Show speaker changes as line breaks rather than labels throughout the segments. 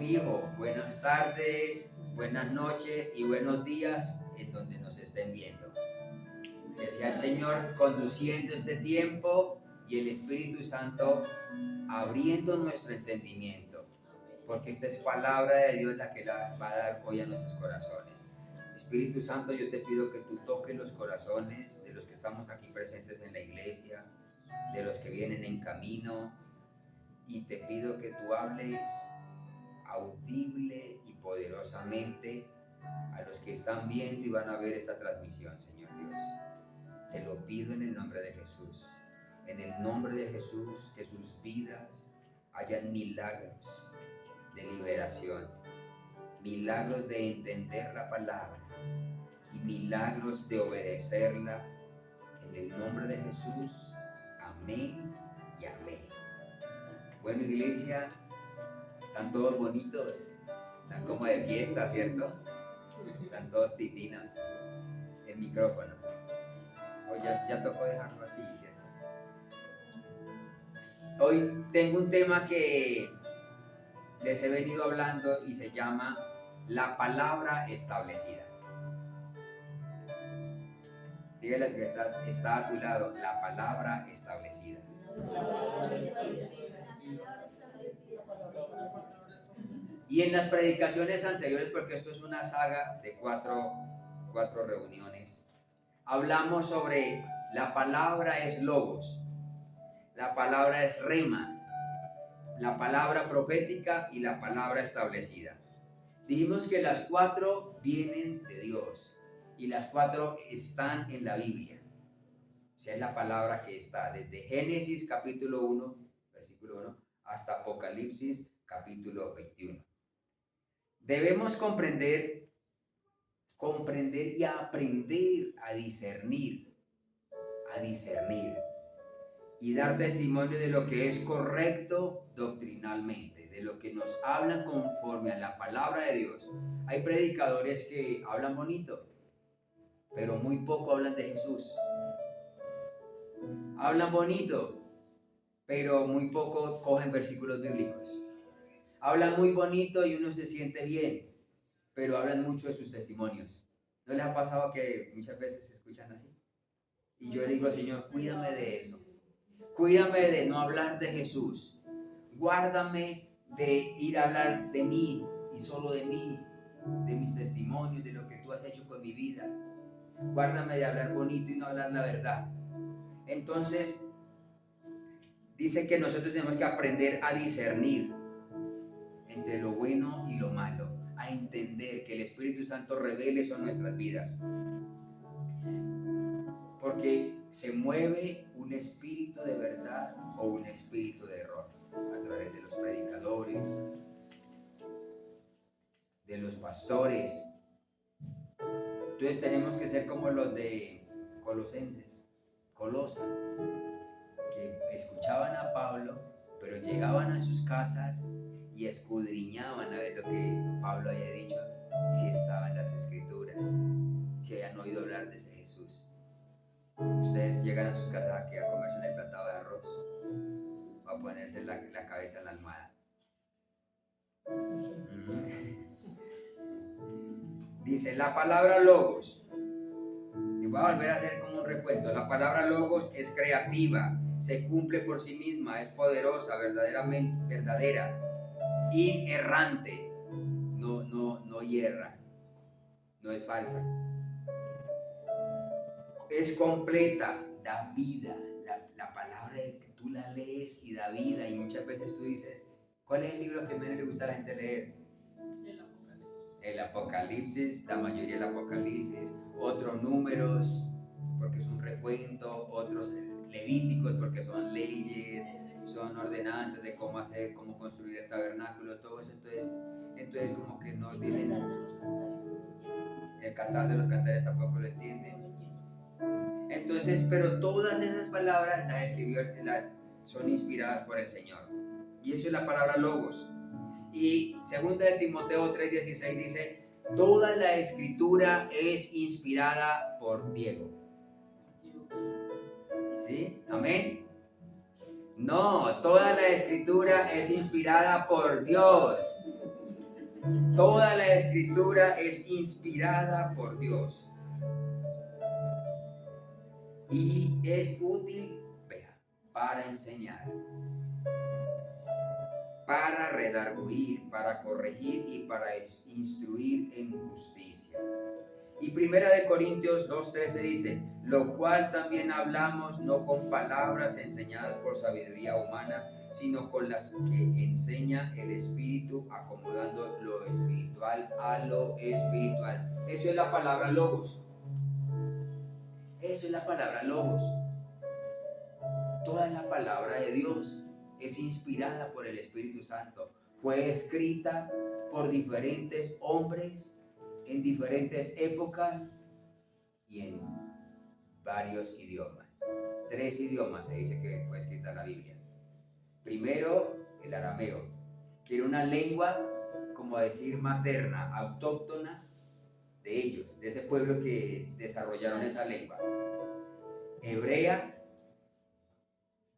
mi hijo? Buenas tardes, buenas noches y buenos días en donde nos estén viendo. Que sea el Señor conduciendo este tiempo y el Espíritu Santo abriendo nuestro entendimiento, porque esta es palabra de Dios la que la va a dar hoy a nuestros corazones. Espíritu Santo, yo te pido que tú toques los corazones de los que estamos aquí presentes en la iglesia, de los que vienen en camino, y te pido que tú hables audible y poderosamente a los que están viendo y van a ver esta transmisión, Señor Dios. Te lo pido en el nombre de Jesús. En el nombre de Jesús, que sus vidas hayan milagros de liberación, milagros de entender la palabra y milagros de obedecerla. En el nombre de Jesús, amén y amén. Bueno, iglesia, están todos bonitos, están como de fiesta, ¿cierto? Están todos titinos. El micrófono. Hoy ya tocó dejarlo así, ¿cierto? Hoy tengo un tema que les he venido hablando y se llama la palabra establecida. Dígale que está a tu lado, la palabra establecida. Y en las predicaciones anteriores, porque esto es una saga de cuatro reuniones, hablamos sobre la palabra es logos, la palabra es rema, la palabra profética y la palabra establecida. Dijimos que las 4 vienen de Dios y las 4 están en la Biblia. O sea, es la palabra que está desde Génesis capítulo 1, versículo 1, hasta Apocalipsis capítulo 21. Debemos comprender y aprender a discernir y dar testimonio de lo que es correcto doctrinalmente, de lo que nos hablan conforme a la palabra de Dios. Hay predicadores que hablan bonito, pero muy poco hablan de Jesús. Hablan bonito, pero muy poco cogen versículos bíblicos. Hablan muy bonito y uno se siente bien, pero hablan mucho de sus testimonios. ¿No les ha pasado que muchas veces se escuchan así? Y yo le digo, Señor, cuídame de eso. Cuídame de no hablar de Jesús. Guárdame de ir a hablar de mí y solo de mí, de mis testimonios, de lo que tú has hecho con mi vida. Guárdame de hablar bonito y no hablar la verdad. Entonces, dice que nosotros tenemos que aprender a discernir entre lo bueno y lo malo, a entender que el Espíritu Santo revele eso en nuestras vidas. Porque se mueve un espíritu de verdad o un espíritu de error a través de los predicadores, de los pastores. Entonces tenemos que ser como los de Colosa, que escuchaban a Pablo, pero llegaban a sus casas y escudriñaban a ver lo que Pablo había dicho, si estaba en las escrituras, si habían oído hablar de ese Jesús. Ustedes llegan a sus casas aquí a comerse un platado de arroz, a ponerse la cabeza en la almohada. Dice la palabra logos, y voy a volver a hacer como un recuento. La palabra logos es creativa, se cumple por sí misma, es poderosa, verdadera, inerrante, no hierra, no es falsa, es completa, da vida. La palabra que tú la lees y da vida, y muchas veces tú dices, ¿cuál es el libro que menos le gusta a la gente leer? El Apocalipsis, la mayoría del Apocalipsis, otros Números, porque es un recuento, otros Levíticos, porque son leyes, son ordenanzas de cómo hacer, cómo construir el tabernáculo, todo eso. Entonces como que nos dicen, el Cantar de los Cantares tampoco lo entienden. Entonces, pero todas esas palabras son inspiradas por el Señor, y eso es la palabra logos. Y 2 de Timoteo 3:16 dice, toda la escritura es inspirada por Diego. ¿Sí? ¿Amén? No, toda la escritura es inspirada por Dios. Toda la escritura es inspirada por Dios y es útil, vea, para enseñar, para redarguir, para corregir y para instruir en justicia. Y 1 Corintios 2:13 dice: lo cual también hablamos no con palabras enseñadas por sabiduría humana, sino con las que enseña el Espíritu, acomodando lo espiritual a lo espiritual. Eso es la palabra logos. Eso es la palabra logos. Toda la palabra de Dios es inspirada por el Espíritu Santo. Fue escrita por diferentes hombres en diferentes épocas y en varios idiomas. 3 idiomas se dice que fue escrita la Biblia. Primero, el arameo, que era una lengua, como decir, materna, autóctona de ellos, de ese pueblo que desarrollaron esa lengua. Hebrea,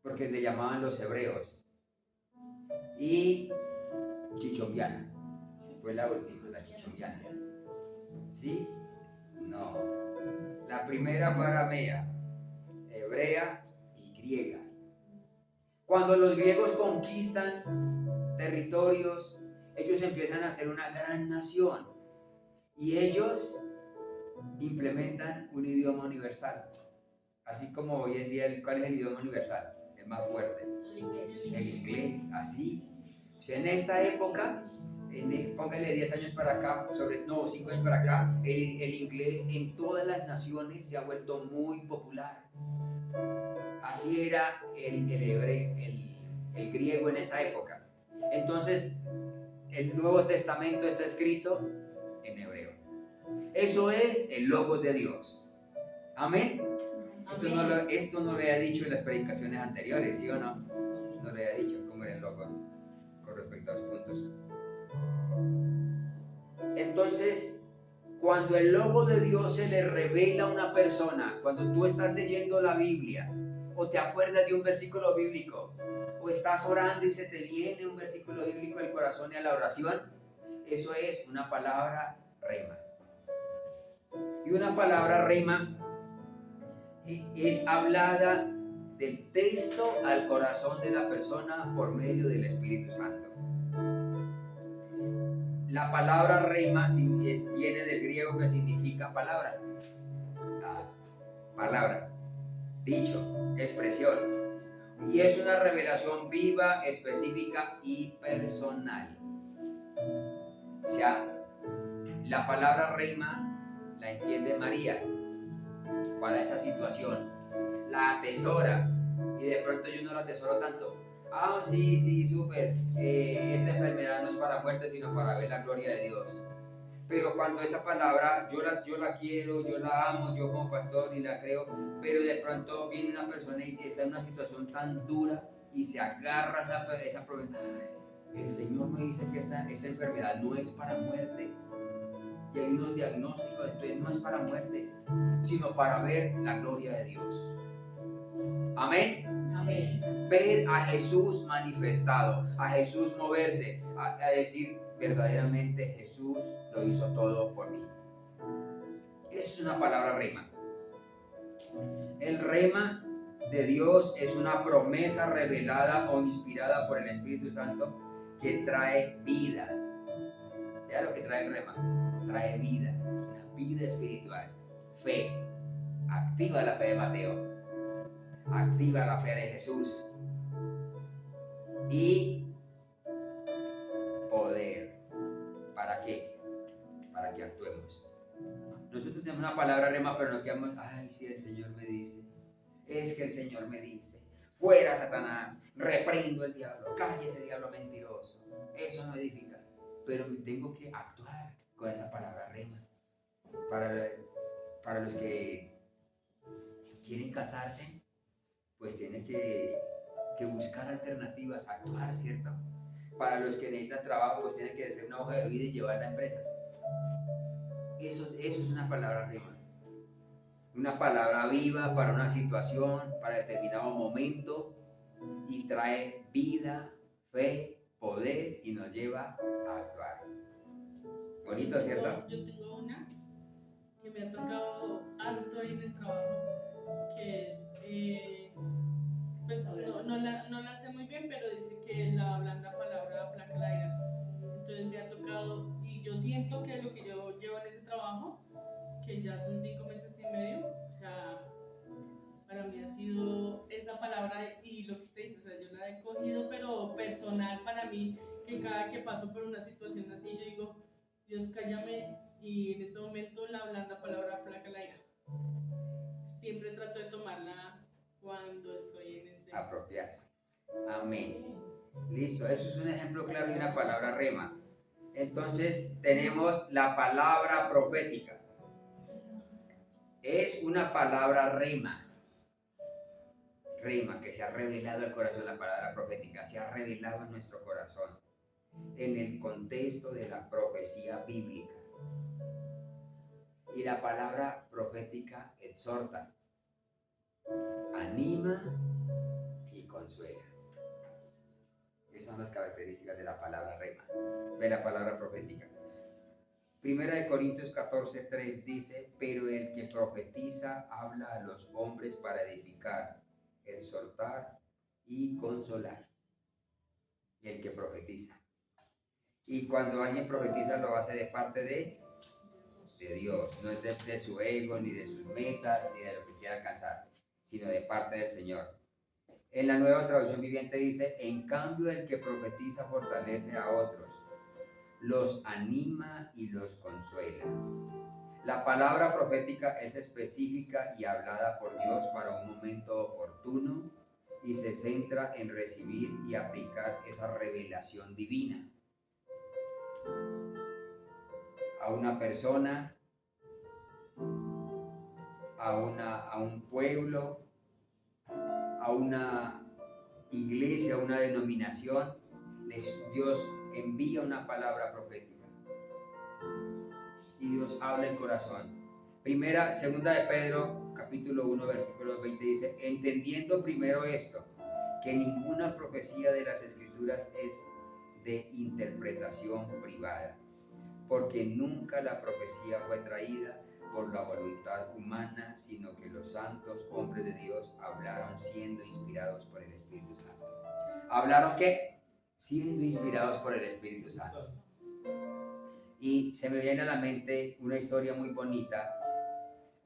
porque le llamaban los hebreos. Y chichombiana, fue la última, la chichombiana. ¿Sí? No. La primera fue aramea, hebrea y griega. Cuando los griegos conquistan territorios, ellos empiezan a ser una gran nación y ellos implementan un idioma universal. Así como hoy en día, ¿cuál es el idioma universal? El más fuerte. El inglés, así. O sea, en esta época, póngale 10 años para acá, 5 años para acá, el inglés en todas las naciones se ha vuelto muy popular. Así era el griego en esa época. Entonces, el Nuevo Testamento está escrito en hebreo. Eso es el Logos de Dios. Amén. Esto no lo había dicho en las predicaciones anteriores, ¿sí o no? No lo había dicho cómo eran logos con respecto a los puntos. Entonces, cuando el logo de Dios se le revela a una persona, cuando tú estás leyendo la Biblia, o te acuerdas de un versículo bíblico, o estás orando y se te viene un versículo bíblico al corazón y a la oración, eso es una palabra rema. Y una palabra rema es hablada del texto al corazón de la persona por medio del Espíritu Santo. La palabra rema viene del griego que significa palabra. Palabra, dicho, expresión. Y es una revelación viva, específica y personal. O sea, la palabra rema la entiende María para esa situación, la atesora y de pronto yo no la atesoro tanto. Sí, súper, esta enfermedad no es para muerte sino para ver la gloria de Dios. Pero cuando esa palabra yo la quiero, yo la amo, yo como pastor y la creo, pero de pronto viene una persona y está en una situación tan dura y se agarra a esa problema. El Señor me dice que esa enfermedad no es para muerte. Y hay unos diagnósticos, entonces no es para muerte, sino para ver la gloria de Dios. Amén. Amén. Ver a Jesús manifestado, a Jesús moverse, a decir verdaderamente Jesús lo hizo todo por mí. Eso es una palabra rema. El rema de Dios es una promesa revelada o inspirada por el Espíritu Santo que trae vida. Ya lo que trae el rema, trae vida, una vida espiritual, fe. Activa la fe de Mateo, activa la fe de Jesús y poder. ¿Para qué? Para que actuemos. Nosotros tenemos una palabra rema, pero no quedamos, sí, el Señor me dice, es que el Señor me dice, fuera Satanás, reprendo el diablo, cállese diablo mentiroso. Eso no edifica, pero tengo que actuar con esa palabra rema. Para los que quieren casarse, pues tienen que buscar alternativas, actuar, ¿cierto? Para los que necesitan trabajo, pues tienen que hacer una hoja de vida y llevarla a empresas. Eso es una palabra rema. Una palabra viva para una situación, para determinado momento, y trae vida, fe, poder y nos lleva a actuar. Bonito, ¿cierto?
Yo tengo una que me ha tocado harto ahí en el trabajo, que es, pues no la sé muy bien, pero dice que la blanda palabra aplaca la ira. Entonces me ha tocado, y yo siento que lo que yo llevo en ese trabajo, que ya son 5 meses y medio, o sea, para mí ha sido esa palabra y lo que usted dice, o sea, yo la he cogido, pero personal para mí, que cada que paso por una situación así, yo digo, Dios, cállame, y en este momento la blanda palabra aplaca la ira. Siempre trato de tomarla cuando estoy en ese...
Apropiarse. Amén. Listo, eso es un ejemplo claro de una palabra rema. Entonces tenemos la palabra profética. Es una palabra rema. Rema, que se ha revelado al corazón, la palabra profética, se ha revelado en nuestro corazón en el contexto de la profecía bíblica. Y la palabra profética exhorta, anima y consuela. Esas son las características de la palabra rema, de la palabra profética. Primera de Corintios 14:3 dice, pero el que profetiza habla a los hombres para edificar, exhortar y consolar. El que profetiza. Y cuando alguien profetiza lo hace de parte de Dios, no es de su ego, ni de sus metas, ni de lo que quiera alcanzar, sino de parte del Señor. En la Nueva Traducción Viviente dice, en cambio el que profetiza fortalece a otros, los anima y los consuela. La palabra profética es específica y hablada por Dios para un momento oportuno y se centra en recibir y aplicar esa revelación divina a una persona, a un pueblo, a una iglesia, a una denominación. Dios envía una palabra profética y Dios habla el corazón. Segunda de Pedro, capítulo 1, versículo 20 dice, entendiendo primero esto, que ninguna profecía de las Escrituras es de interpretación privada, porque nunca la profecía fue traída por la voluntad humana, sino que los santos hombres de Dios hablaron siendo inspirados por el Espíritu Santo. ¿Hablaron qué? Siendo inspirados por el Espíritu Santo. Y se me viene a la mente una historia muy bonita.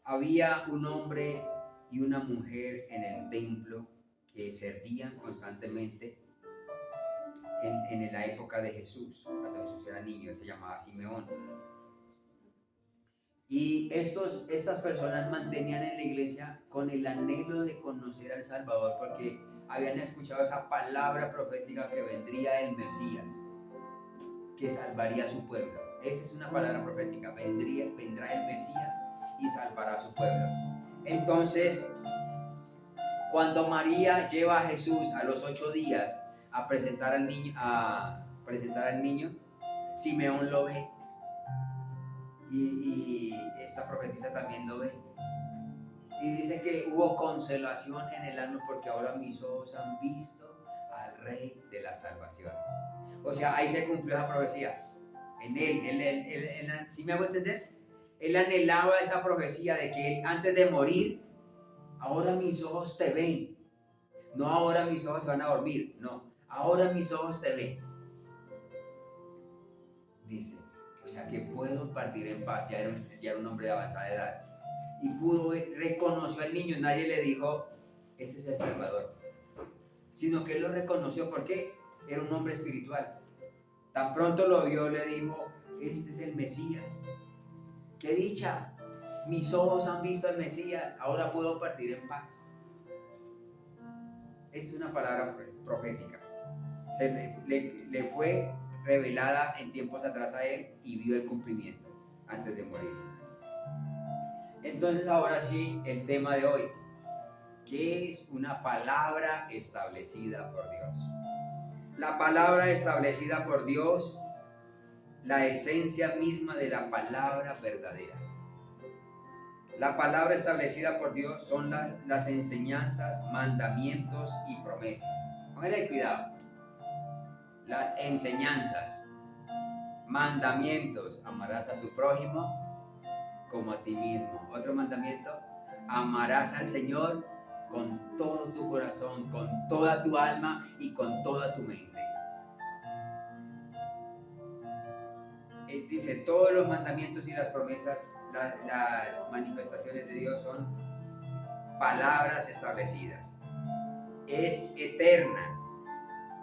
Había un hombre y una mujer en el templo que servían constantemente en la época de Jesús, cuando Jesús era niño. Se llamaba Simeón. Y estas personas mantenían en la iglesia con el anhelo de conocer al Salvador, porque habían escuchado esa palabra profética que vendría el Mesías, que salvaría a su pueblo. Esa es una palabra profética, vendrá el Mesías y salvará a su pueblo. Entonces, cuando María lleva a Jesús a los 8 días a presentar al niño, Simeón lo ve. Y esta profetisa también lo ve. Y dice que hubo consolación en el alma porque ahora mis ojos han visto al Rey de la salvación. O sea, ahí se cumplió esa profecía. En él, ¿sí me hago entender? Él anhelaba esa profecía de que él, antes de morir, ahora mis ojos te ven. No ahora mis ojos se van a dormir. No, ahora mis ojos te ven. Dice. O sea que puedo partir en paz. Ya era un hombre de avanzada edad. Y reconoció al niño. Nadie le dijo, ese es el Salvador. Sino que él lo reconoció porque era un hombre espiritual. Tan pronto lo vio, le dijo, este es el Mesías. ¡Qué dicha! Mis ojos han visto al Mesías. Ahora puedo partir en paz. Esa es una palabra profética. Le fue revelada en tiempos atrás a él y vio el cumplimiento antes de morir. Entonces ahora sí, el tema de hoy, ¿qué es una palabra establecida por Dios? La palabra establecida por Dios, la esencia misma de la palabra verdadera. La palabra establecida por Dios son las enseñanzas, mandamientos y promesas. Póngale cuidado. Las enseñanzas, mandamientos. Amarás a tu prójimo como a ti mismo. Otro mandamiento, amarás al Señor con todo tu corazón, con toda tu alma y con toda tu mente. Él dice, todos los mandamientos y las promesas, las manifestaciones de Dios son palabras establecidas. Es eterna,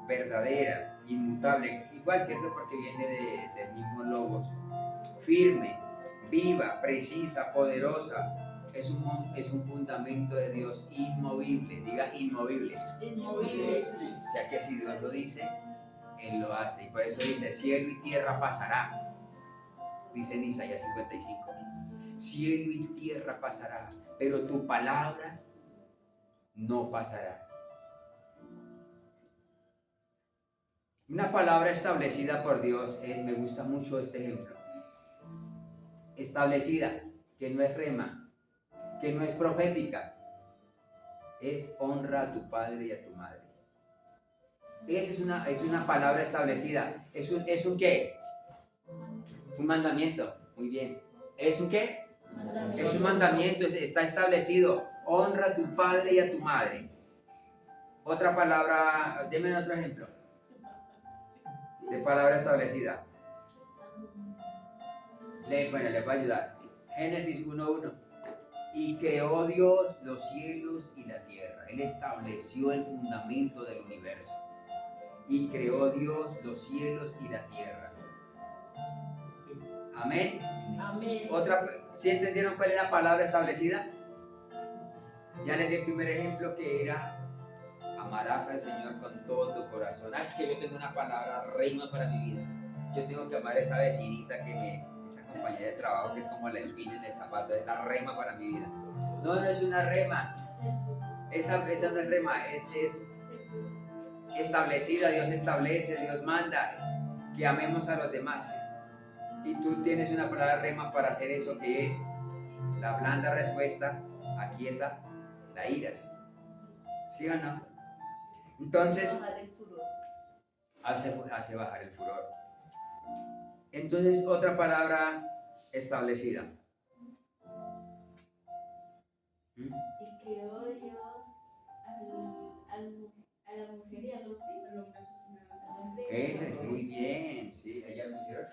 verdadera, inmutable. Igual, ¿cierto? Porque viene del mismo logos. Firme, viva, precisa, poderosa. Es un fundamento de Dios inmovible. Diga inmovible.
Inmovible.
O sea que si Dios lo dice, Él lo hace. Y por eso dice, cielo y tierra pasará. Dice en Isaías 55. Cielo y tierra pasará, pero tu palabra no pasará. Una palabra establecida por Dios me gusta mucho este ejemplo. Establecida, que no es rema, que no es profética, es honra a tu padre y a tu madre. Esa es una palabra establecida. ¿Es un qué? Un mandamiento. Muy bien. ¿Es un qué? Mandamiento. Es un mandamiento, está establecido. Honra a tu padre y a tu madre. Otra palabra, deme otro ejemplo de palabra establecida. Les voy a ayudar. Génesis 1:1. Y creó Dios los cielos y la tierra. Él estableció el fundamento del universo. Y creó Dios los cielos y la tierra. Amén.
Amén.
¿Sí entendieron cuál era la palabra establecida? Ya les di el primer ejemplo, que era amarás al Señor con todo tu corazón. Es que yo tengo una palabra rema para mi vida. Yo tengo que amar a esa vecinita esa compañera de trabajo que es como la espina en el zapato, es la rema para mi vida. No es una rema. Esa no es rema, es establecida. Dios establece, Dios manda que amemos a los demás. Y tú tienes una palabra rema para hacer eso, que es la blanda respuesta aquieta la ira. ¿Sí o no? Entonces hace bajar el furor. Entonces, otra palabra establecida.
Y creó Dios a la mujer y al hombre.
Ese es muy bien, sí, ¿ella lo pusieron?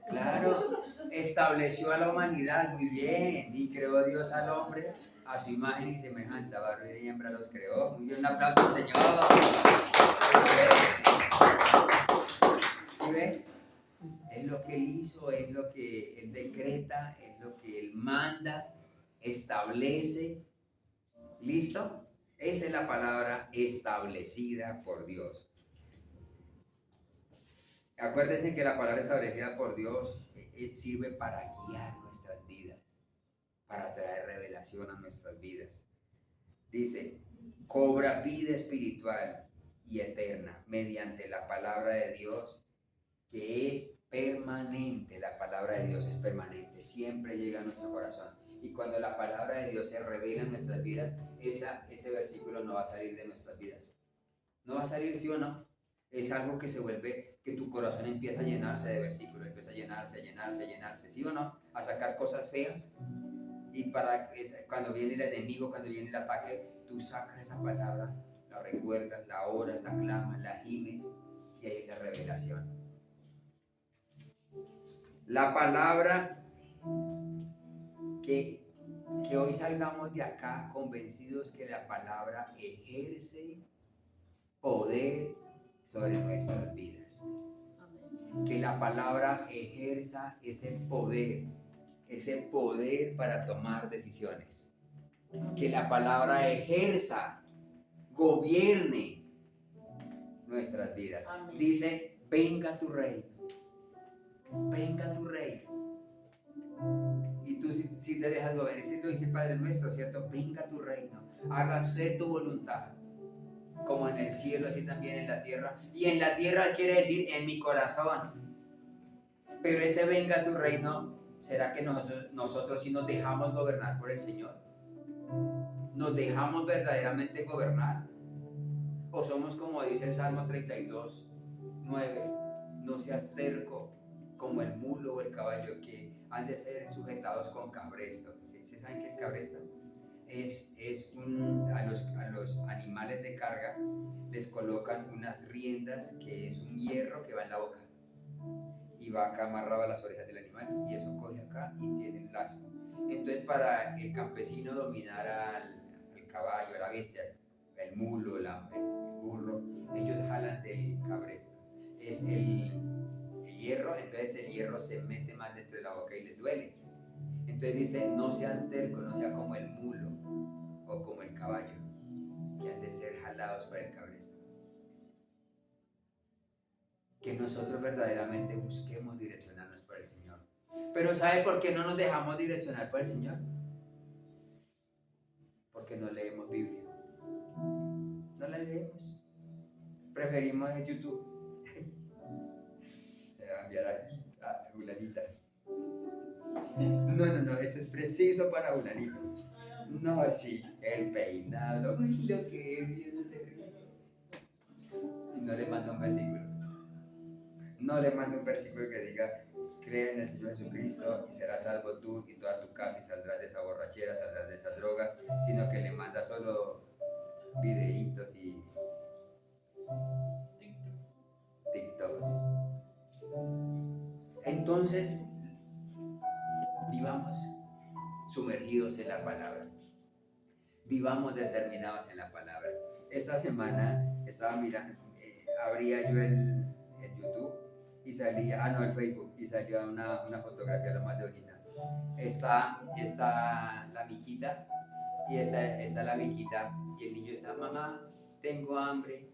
Claro, estableció a la humanidad, muy bien, y creó Dios al hombre a su imagen y semejanza, varón y hembra los creó. Muy bien, un aplauso al Señor. ¿Sí ve? Es lo que Él hizo, es lo que Él decreta, es lo que Él manda, establece. ¿Listo? Esa es la palabra establecida por Dios. Acuérdense que la palabra establecida por Dios sirve para guiar nuestras vidas, para traer revelación a nuestras vidas. Dice, cobra vida espiritual y eterna mediante la palabra de Dios, que es permanente. La palabra de Dios es permanente, siempre llega a nuestro corazón. Y cuando la palabra de Dios se revela en nuestras vidas, ese versículo no va a salir de nuestras vidas. No va a salir, ¿sí o no? Es algo que se vuelve, que tu corazón empieza a llenarse de versículos, empieza a llenarse, ¿sí o no? A sacar cosas feas. Y cuando viene el enemigo, cuando viene el ataque, tú sacas esa palabra, la recuerdas, la oras, la clamas, la gimes, y ahí es la revelación. La palabra que hoy salgamos de acá convencidos que la palabra ejerce poder sobre nuestras vidas. Que la palabra ejerza ese poder para tomar decisiones. Que la palabra ejerza, gobierne nuestras vidas. Amén. Dice, venga tu reino. Venga tu reino. Y tú si te dejas obedecer, lo dice el Padre nuestro, ¿cierto? Venga tu reino. Hágase tu voluntad. Como en el cielo, así también en la tierra. Y en la tierra quiere decir en mi corazón. Pero ese venga a tu reino, ¿será que nosotros sí nos dejamos gobernar por el Señor? ¿Nos dejamos verdaderamente gobernar? ¿O somos como dice el Salmo 32:9? No seas terco como el mulo o el caballo, que han de ser sujetados con cabresto. ¿Sí saben qué es el cabresto? A los animales de carga les colocan unas riendas, que es un hierro que va en la boca y va acá amarrado a las orejas del animal, y eso coge acá y tiene un lazo. Entonces, para el campesino dominar al caballo, a la bestia, el mulo, el burro, ellos jalan del cabresto. Es el hierro, entonces el hierro se mete más dentro de la boca y les duele. Entonces dice, no sean tercos, no sea como el mulo o como el caballo, que han de ser jalados por el cabresto. Que nosotros verdaderamente busquemos direccionarnos por el Señor. Pero ¿sabe por qué no nos dejamos direccionar por el Señor? Porque no leemos Biblia. No la leemos. Preferimos el YouTube. Se va a enviar a Bulanita. No, este es preciso para Bulanito. No, sí, el peinado, uy, lo que es, yo no sé. Y no le manda un versículo. No le manda un versículo que diga, cree en el Señor Jesucristo y serás salvo tú y toda tu casa y saldrás de esa borrachera, saldrás de esas drogas, sino que le manda solo videitos y TikToks. Entonces, vivamos sumergidos en la palabra. Vivamos determinados en la palabra. Esta semana estaba mirando, abría yo el YouTube y salía, el Facebook, y salía una fotografía lo más de bonita. Está la miquita, y está la miquita, y el niño está, mamá, tengo hambre,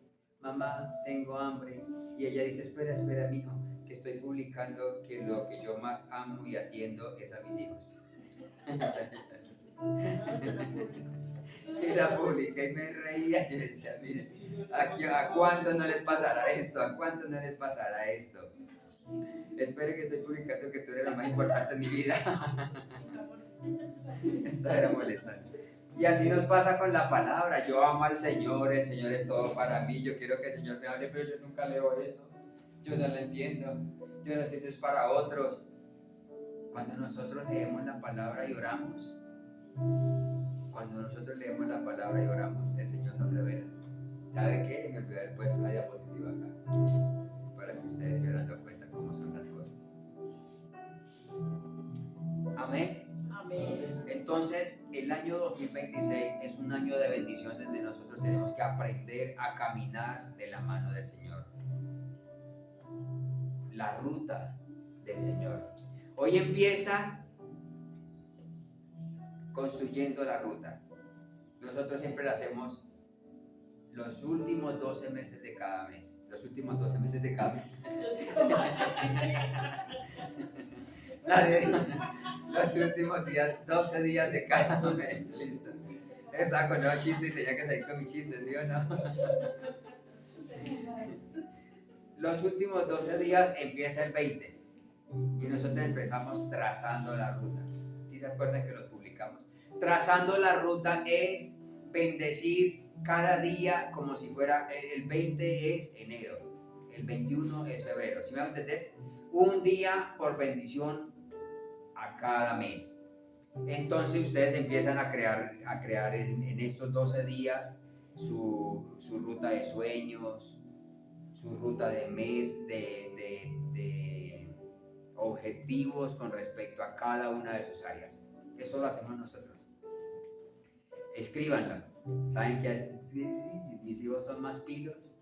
y ella dice, espera, mijo, que estoy publicando que lo que yo más amo y atiendo es a mis hijos. Y la publica y me reía, yo decía, miren, ¿a cuánto no les pasará esto? ¿A cuánto no les pasará esto? Espero que estoy publicando que tú eres lo más importante en mi vida. Esto era molestando. Y así nos pasa con la palabra. Yo amo al Señor, el Señor es todo para mí, yo quiero que el Señor me hable, pero yo nunca leo eso. Yo no lo entiendo. Yo no sé si es para otros. Cuando nosotros leemos la palabra y oramos, el Señor nos revela. ¿Sabe qué? Me olvidé haber puesto la diapositiva acá, para que ustedes se den cuenta cómo son las cosas. Amén.
Amén.
Entonces, el año 2026 es un año de bendición donde nosotros tenemos que aprender a caminar de la mano del Señor. La ruta del Señor. Hoy empieza construyendo la ruta. Nosotros siempre la hacemos los últimos 12 meses de cada mes. Los últimos 12 meses de cada mes. Los últimos 12 días de cada mes. Listo. Estaba con nuevo chiste y tenía que salir con mi chiste, ¿sí o no? Los últimos 12 días empieza el 20. Y nosotros empezamos trazando la ruta. ¿Sí se acuerdan que los publicamos? Trazando la ruta es bendecir cada día como si fuera, el 20 es enero, el 21 es febrero. ¿Sí me van a entender? Un día por bendición a cada mes. Entonces ustedes empiezan a crear en estos 12 días su ruta de sueños, su ruta de mes, de objetivos con respecto a cada una de sus áreas. Eso lo hacemos nosotros. Escríbanlo. ¿Saben qué? Sí, mis hijos son más pilos.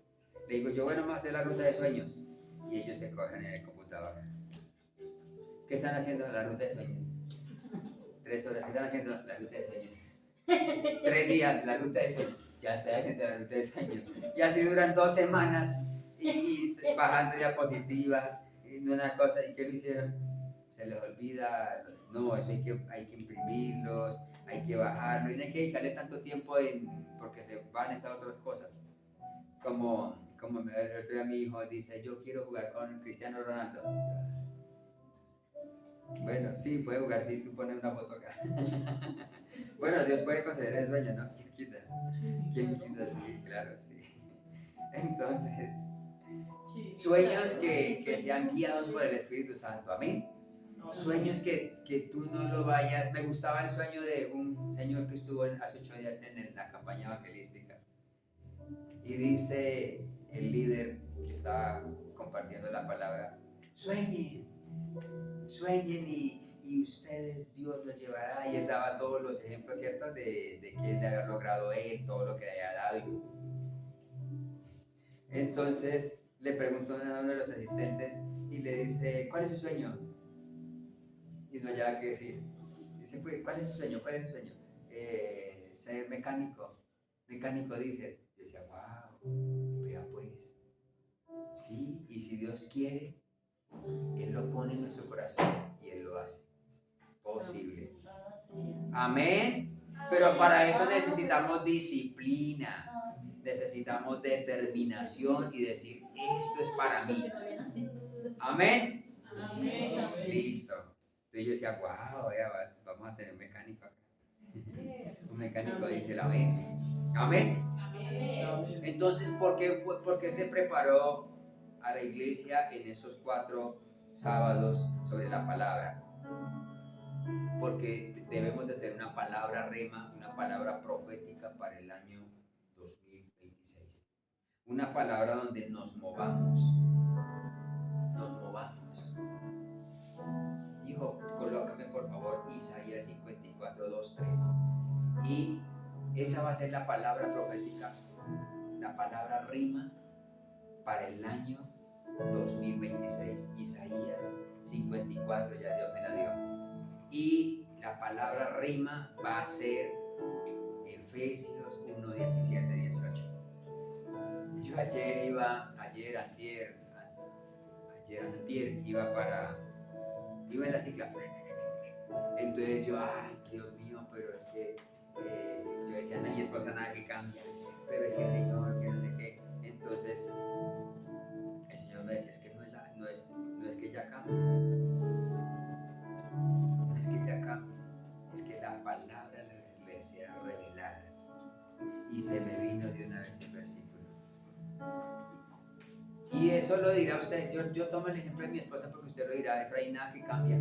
Le digo, yo bueno, vamos a hacer la ruta de sueños. Y ellos se cogen en el computador. ¿Qué están haciendo? La ruta de sueños. 3 horas. ¿Qué están haciendo? La ruta de sueños. 3 días, la ruta de sueños. Ya estoy haciendo la ruta de sueños. Y así duran 2 semanas. Y bajando diapositivas. Y una cosa. ¿Y qué lo hicieron? Se les olvida. No, eso hay que imprimirlos. Hay que bajarlo y no hay que dedicarle tanto tiempo porque se van esas otras cosas. Como el otro día mi hijo dice, yo quiero jugar con Cristiano Ronaldo. Bueno, sí, puede jugar si tú pones una foto acá. Bueno, Dios puede conceder el sueño, ¿no? ¿Quién quita? ¿Quién quita? Sí, claro, sí. Entonces, Sueños que sean guiados por el Espíritu Santo. Amén. Sueños que tú no lo vayas. Me gustaba el sueño de un señor que estuvo hace 8 días en la campaña evangelística. Y dice el líder que estaba compartiendo la palabra: sueñen y ustedes, Dios los llevará. Y él daba todos los ejemplos, ¿cierto? De que él de haber logrado él, todo lo que le había dado. Entonces le preguntó a uno de los asistentes y le dice: ¿cuál es su sueño? Y no hallaba qué decir. Dice: pues, ¿cuál es su sueño? ¿Cuál es su sueño? Ser mecánico. Mecánico, dice. Yo decía: wow, vea pues. Sí, y si Dios quiere, Él lo pone en nuestro corazón y Él lo hace posible. Amén. Pero para eso necesitamos disciplina. Necesitamos determinación y decir: esto es para mí. Amén.
Amén.
Listo. Entonces yo decía: wow, vamos a tener un mecánico acá. Un mecánico dice el amén. Amén. Entonces, ¿por qué se preparó a la iglesia en estos 4 sábados sobre la palabra? Porque debemos de tener una palabra rema, una palabra profética para el año 2026. Una palabra donde nos movamos. Hijo, colócame por favor Isaías 54, 2, 3. Y esa va a ser la palabra profética, la palabra rima para el año 2026. Isaías 54, ya Dios me la dio. Y la palabra rima va a ser Efesios 1, 17, 18. Yo antier iba en la cicla. Entonces yo: ay, Dios mío, pero es que yo decía a mi esposa: nada que cambia, pero es que Señor, que no sé qué. Entonces el Señor me decía: es que no es que ya cambie, no es que ya cambie, es que la palabra le sea revelada. Y se me vino de una vez el versículo. Y eso lo dirá usted. Yo tomo el ejemplo de mi esposa porque usted lo dirá: Efraín, nada que cambia.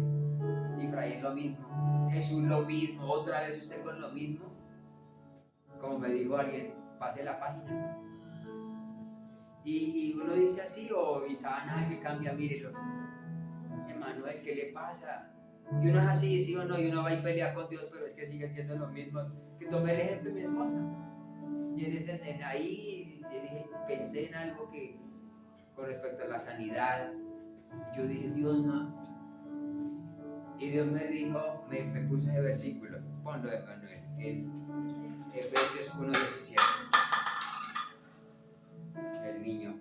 Efraín lo mismo, Jesús lo mismo, otra vez usted con lo mismo. Como me dijo alguien: pase la página. Y uno dice así, o Isaac, nada que cambia, mírelo. Emanuel, ¿qué le pasa? Y uno es así, sí o no, y uno va y pelea con Dios, pero es que siguen siendo lo mismo. Que tomé el ejemplo de mi esposa. Y ahí pensé en algo que con respecto a la sanidad. Y yo dije: Dios, no. Y Dios me dijo, me puso ese versículo. Ponlo, Emanuel, Efesios 1:17. El niño.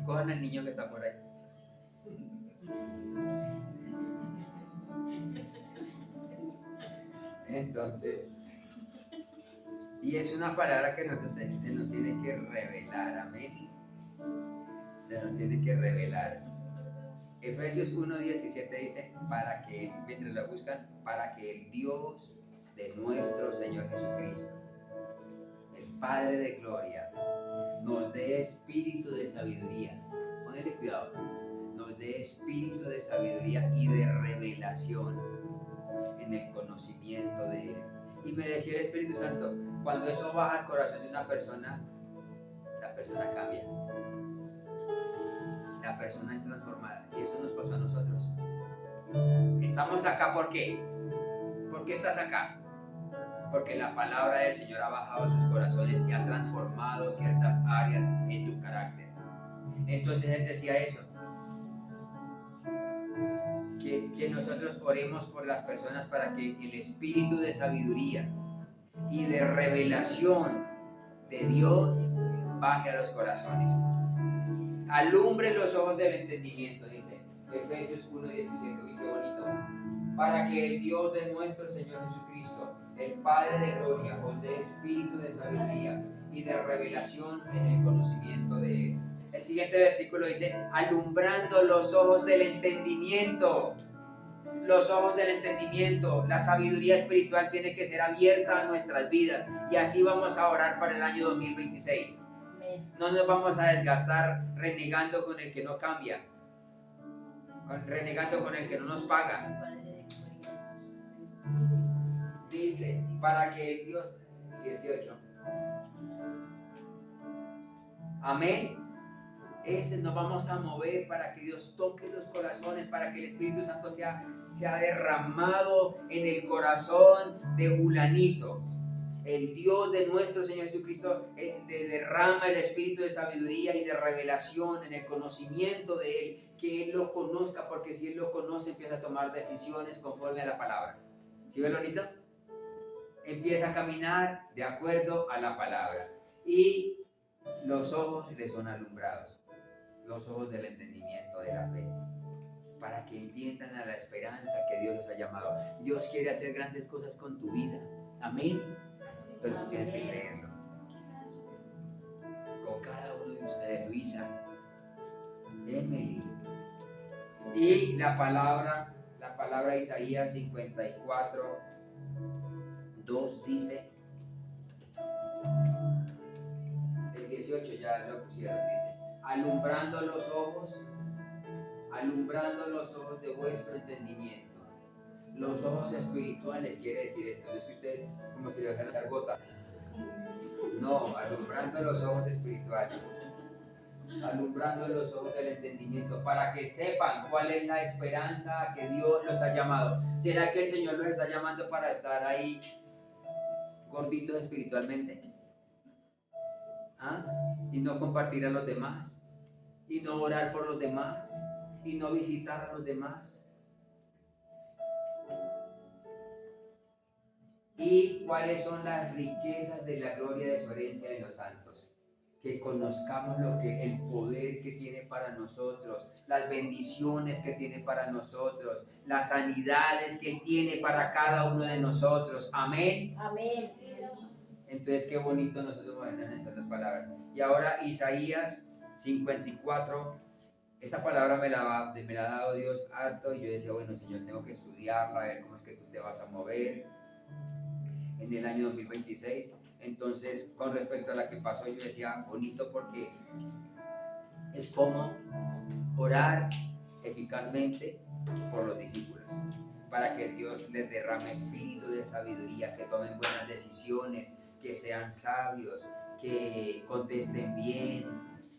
Cojan al niño que está por ahí. Entonces, y es una palabra que se nos tiene que revelar. Amén. Se nos tiene que revelar. Efesios 1:17 dice: para que, mientras la buscan, para que el Dios de nuestro Señor Jesucristo, el Padre de gloria, nos dé espíritu de sabiduría. Póngale cuidado. Nos dé espíritu de sabiduría y de revelación en el conocimiento de Él. Y me decía el Espíritu Santo: cuando eso baja al corazón de una persona, la persona cambia. La persona es transformada. Y eso nos pasó a nosotros. Estamos acá, ¿por qué? ¿Por qué estás acá? Porque la palabra del Señor ha bajado a sus corazones y ha transformado ciertas áreas en tu carácter. Entonces Él decía eso, que nosotros oremos por las personas para que el espíritu de sabiduría y de revelación de Dios baje a los corazones. Alumbre los ojos del entendimiento, dice Efesios 1:17. Uy, qué bonito. Para que el Dios de nuestro Señor Jesucristo, el Padre de gloria, os dé espíritu de sabiduría y de revelación en el conocimiento de Él. El siguiente versículo dice: alumbrando los ojos del entendimiento. Los ojos del entendimiento, la sabiduría espiritual tiene que ser abierta a nuestras vidas, y así vamos a orar para el año 2026. No nos vamos a desgastar renegando con el que no cambia, renegando con el que no nos paga. Dice, para que el Dios, 18. Amén. Nos vamos a mover para que Dios toque los corazones, para que el Espíritu Santo sea derramado en el corazón de Julanito. El Dios de nuestro Señor Jesucristo derrama el espíritu de sabiduría y de revelación en el conocimiento de Él, que Él lo conozca, porque si Él lo conoce empieza a tomar decisiones conforme a la palabra. ¿Sí ve, Lonito? Empieza a caminar de acuerdo a la palabra y los ojos le son alumbrados, los ojos del entendimiento de la fe, para que entiendan a la esperanza que Dios los ha llamado. Dios quiere hacer grandes cosas con tu vida, amén, pero tú tienes que creerlo. Con cada uno de ustedes, Luisa, Emily, y la palabra Isaías 54, 2 dice, el 18 ya lo pusieron, dice, alumbrando los ojos de vuestro entendimiento. Los ojos espirituales quiere decir esto, no es que usted como si le dejara echar gota, no, alumbrando los ojos espirituales, alumbrando los ojos del entendimiento, para que sepan cuál es la esperanza a que Dios los ha llamado. ¿Será que el Señor los está llamando para estar ahí gorditos espiritualmente? ¿Ah? Y no compartir a los demás, y no orar por los demás, y no visitar a los demás. ¿Y cuáles son las riquezas de la gloria de su herencia en los santos? Que conozcamos el poder que tiene para nosotros, las bendiciones que tiene para nosotros, las sanidades que Él tiene para cada uno de nosotros. Amén. Amén. Entonces, qué bonito nosotros movernos en esas dos palabras. Y ahora Isaías 54, esa palabra me la ha dado Dios harto, y yo decía, bueno, Señor, tengo que estudiarla, a ver cómo es que tú te vas a mover en el año 2026. Entonces, con respecto a la que pasó, yo decía, bonito, porque es como orar eficazmente por los discípulos, para que Dios les derrame espíritu de sabiduría, que tomen buenas decisiones, que sean sabios, que contesten bien,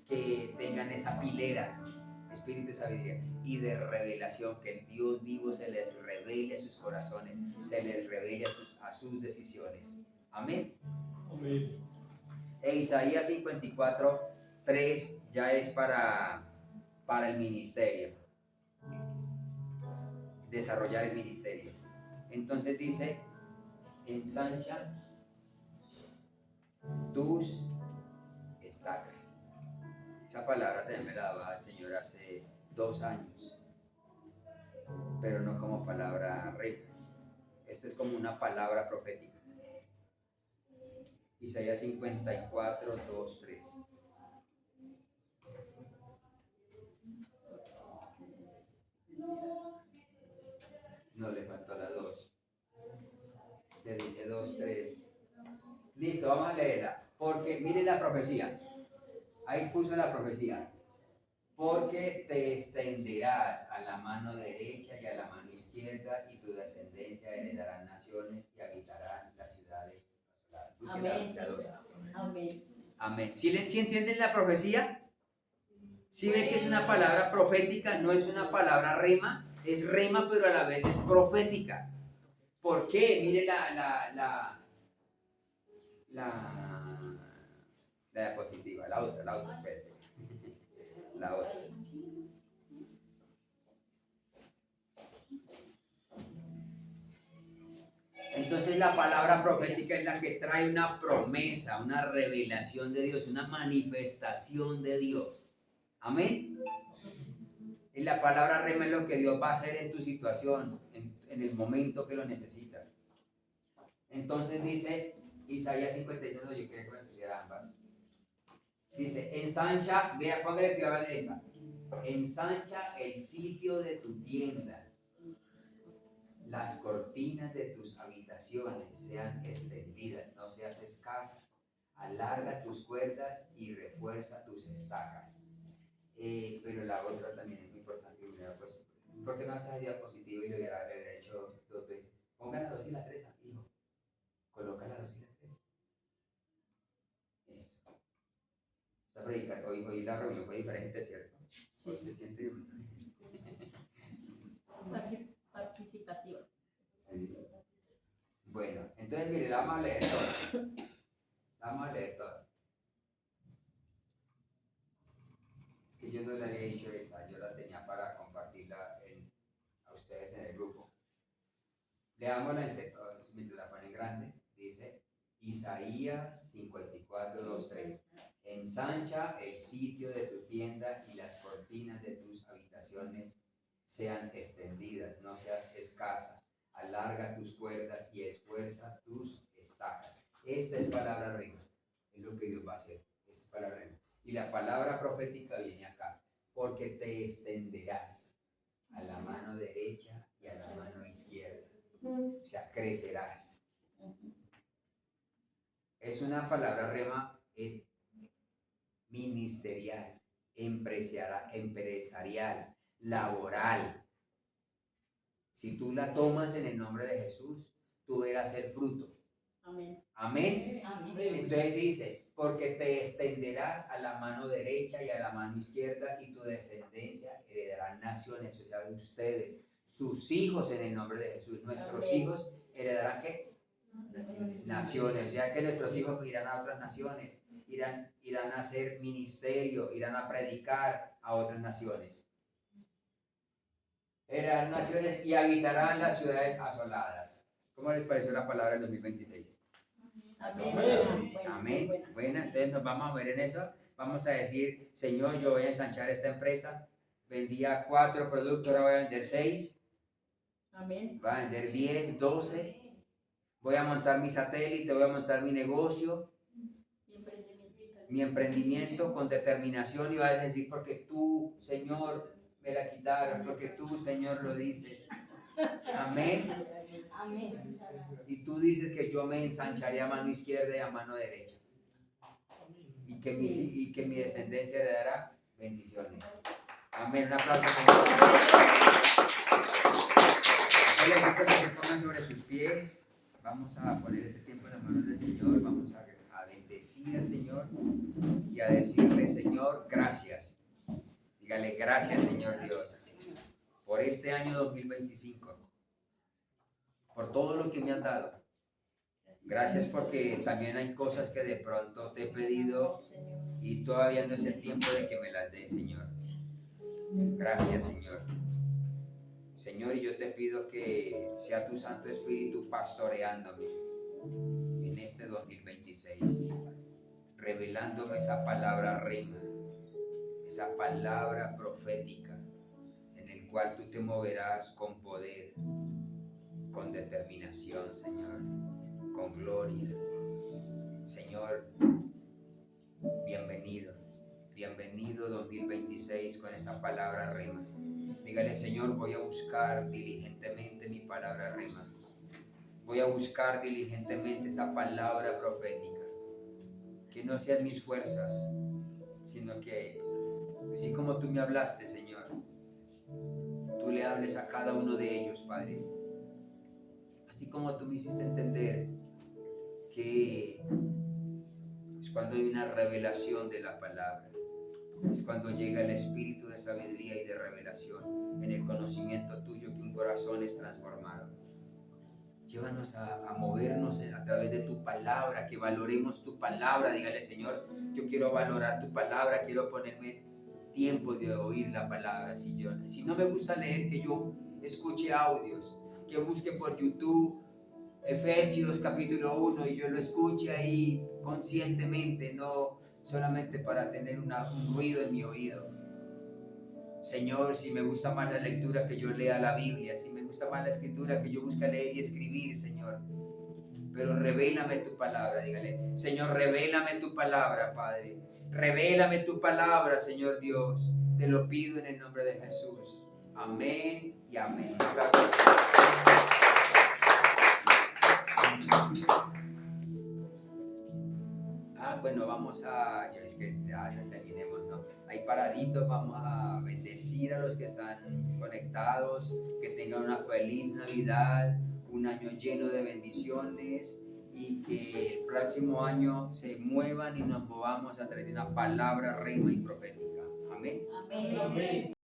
que tengan esa pilera, espíritu de sabiduría y de revelación, que el Dios vivo se les revele a sus corazones, se les revele a sus decisiones. Amén. Amén. E Isaías 54, 3 ya es para el ministerio, desarrollar el ministerio. Entonces dice, ensancha tus estacas. Esa palabra también me la daba el Señor hace 2 años, pero no como palabra real. Esta es como una palabra profética. Isaías 54, 2, 3. No, le faltó la 2. Le dije 2, 3. Listo, vamos a leerla. Porque, mire la profecía. Ahí puso la profecía. Porque te extenderás a la mano derecha y a la mano izquierda, y tu descendencia heredarán naciones y habitarán las ciudades. Amén. Amén. Amén. ¿Sí entienden la profecía? ¿Sí ven que es una palabra profética? No es una palabra rema. Es rema, pero a la vez es profética. ¿Por qué? Mire la diapositiva, la otra, la otra. Entonces la palabra profética es la que trae una promesa, una revelación de Dios, una manifestación de Dios. Amén. Y la palabra rema es lo que Dios va a hacer en tu situación, en el momento que lo necesitas. Entonces dice Isaías 51, yo quiero que pusiera ambas. Dice, ensancha, vea, póngale cuidado en esta. Ensancha el sitio de tu tienda. Las cortinas de tus habitaciones sean extendidas, no seas escasa. alarga tus cuerdas y refuerza tus estacas. Pero la otra también es muy importante. Pues, ¿por qué no haces la diapositiva y lo hubiera hecho 2 veces? Ponga la 2 y la 3, hijo. Coloca la 2 y la 3. Eso. Esta predica, hoy la reunión fue diferente, ¿cierto?
Sí.
Hoy se siente
Participativa.
sí. Bueno, entonces mire, la vamos a leer todo. La vamos a leer todo. Es que yo no le había dicho esta, yo la tenía para compartirla a ustedes en el grupo. Leámosla entre todos, mientras la ponen grande. Dice Isaías 54, 2, 3. Ensancha el sitio de tu tienda y las cortinas de tus habitaciones sean extendidas, no seas escasa. Alarga tus cuerdas y esfuerza tus estacas. Esta es palabra reina. Es lo que Dios va a hacer. Esta es palabra reina. Y la palabra profética viene acá. Porque te extenderás a la mano derecha y a la mano izquierda. O sea, crecerás. Es una palabra rema ministerial, empresarial, laboral. Si tú la tomas en el nombre de Jesús, tú verás el fruto.
Amén.
Amén.
Amén.
Entonces dice, porque te extenderás a la mano derecha y a la mano izquierda y tu descendencia heredarán naciones, o sea, ustedes, sus hijos en el nombre de Jesús, nuestros
Amén.
hijos heredarán ¿qué? Naciones, ya que nuestros hijos irán a otras naciones, irán a hacer ministerio, irán a predicar a otras naciones. Eran naciones y habitarán las ciudades asoladas. ¿Cómo les pareció la palabra del 2026?
Amén.
Amén. Bueno, entonces nos vamos a ver en eso. Vamos a decir, Señor, yo voy a ensanchar esta empresa. Vendía 4 productos, ahora voy a vender 6.
Amén.
Voy a vender 10, 12. Voy a montar mi satélite, voy a montar mi negocio, mi emprendimiento con determinación, y vas a decir, porque tú, Señor, me la quitaron, porque tú, Señor, lo dices. Amén.
Amén.
Y tú dices que yo me ensancharé a mano izquierda y a mano derecha. Y que mi descendencia heredará bendiciones. Amén. Un aplauso. Yo les invito a que se pongan sobre sus pies. Vamos a poner este tiempo en las manos del Señor. Vamos a bendecir al Señor y a decirle, Señor, gracias. Dígale, gracias, Señor Dios, por este año 2025, por todo lo que me han dado. Gracias porque también hay cosas que de pronto te he pedido y todavía no es el tiempo de que me las dé, Señor. Gracias, Señor. Señor, y yo te pido que sea tu Santo Espíritu pastoreándome en este 2026, revelándome esa palabra rima, esa palabra profética en el cual tú te moverás con poder, con determinación, Señor, con gloria. Señor, bienvenido 2026 con esa palabra rima. Dígale, Señor, voy a buscar diligentemente mi palabra rima. Voy a buscar diligentemente esa palabra profética. Que no sean mis fuerzas, sino que así como tú me hablaste, Señor, tú le hables a cada uno de ellos, Padre. Así como tú me hiciste entender que es cuando hay una revelación de la palabra, es cuando llega el espíritu de sabiduría y de revelación en el conocimiento tuyo, que un corazón es transformado. Llévanos a movernos a través de tu palabra, que valoremos tu palabra. Dígale, Señor, yo quiero valorar tu palabra, quiero ponerme tiempo de oír la palabra. Si no me gusta leer, que yo escuche audios, que busque por YouTube Efesios capítulo 1 y yo lo escuche ahí conscientemente, no solamente para tener un ruido en mi oído. Señor, si me gusta más la lectura, que yo lea la Biblia. Si me gusta más la escritura, que yo busque leer y escribir, Señor. Pero revélame tu palabra, dígale. Señor, revélame tu palabra, Padre. Revélame tu palabra, Señor Dios. Te lo pido en el nombre de Jesús. Amén y amén. Amén. bueno, vamos a, ya es que ya terminemos, ¿no? Ahí paraditos, vamos a bendecir a los que están conectados, que tengan una feliz Navidad, un año lleno de bendiciones y que el próximo año se muevan y nos movamos a través de una palabra, rema y profética. Amén.
Amén.